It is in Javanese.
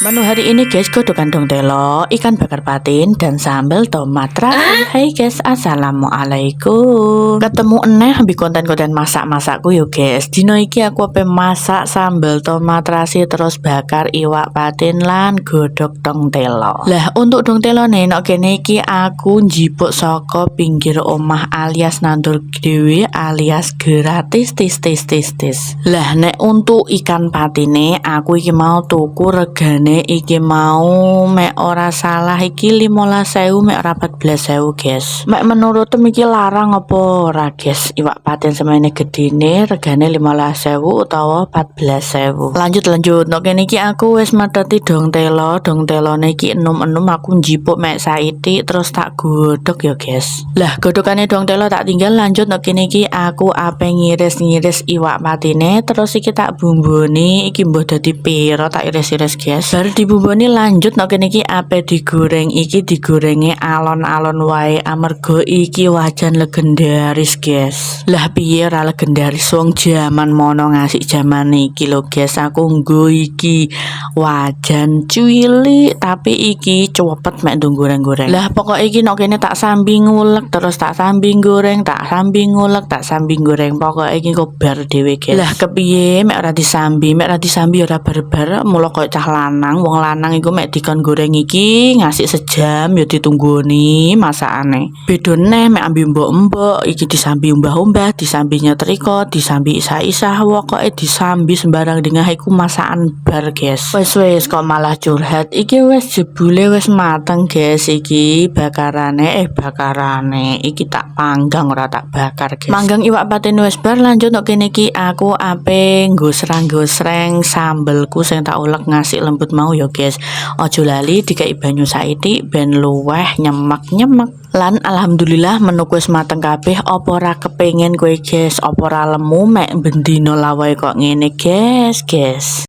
Menu hari ini guys, godokan dong telo, ikan bakar patin, dan sambal tomat terasi. Hai guys, assalamualaikum. Ketemu eneh di konten-konten masak-masakku yo guys. Dino iki aku ape masak sambal tomat terasi terus bakar iwak patin lan godok dong telo. Lah untuk dong telo nih, nok kene iki aku njipuk saka pinggir omah alias nandur dewe alias gratis tis. Lah nek untuk ikan patine aku iki mau tuku regane iki mau mek ora salah iki 15.000 mek ora 14.000 guys. Mek menurut iki larang apa ora guys? Iwak patin semene gedene regane 15.000 utawa 14.000. Lanjut. Nok kene iki aku wis medheti dong telone iki enum aku njipuk mek saiti terus tak godhog ya guys. Lah godhogane dong telo tak tinggal lanjut nok kene iki aku ape ngiris iwak patine terus iki tak bumboni iki mbah dadi piro tak iris-iris guys. Baru dibumboni lanjut nok kene iki ape digoreng iki digorenge alon-alon wae amarga iki wajan legendaris guys. Lah piye ora legendaris wong jaman mono ngasih jaman iki lho guys. Aku nggo iki wajan cuwilik tapi iki cepet mek ndung goreng-goreng. Lah pokok iki nok kene tak sambi ngulek terus tak sambi goreng, tak sambi ngulek, tak sambi goreng. Pokok iki kobar dhewe guys. Lah kepiye mek ora disambi ora barbar mula koyo cah lanang. Wong lanang iku mek dikon goreng iki ngasih sejam ya ditunggoni masakane. Bedone mek ambi mbok-mbok iki disambi umbah-umbah, disambi nyetrika, disambi isa-isa, pokoke disambi sembarang dengah iku masakan bar guys. Wis kok malah curhat. Iki wis jebule wis mateng guys iki bakarane iki tak panggang ora tak bakar guys. Manggang iwak patin wis bar lanjut nok kene iki aku ape nggosrang-gosreng sambelku sing tak ulek ngasih lembut mau ya guys. Ojo lali dikai banyu saithik ben luweh nyemek lan alhamdulillah menu wis mateng kabeh. Apa ora kepengin kowe guys, apa ora lemu mek bendino lawae kok ngene guys.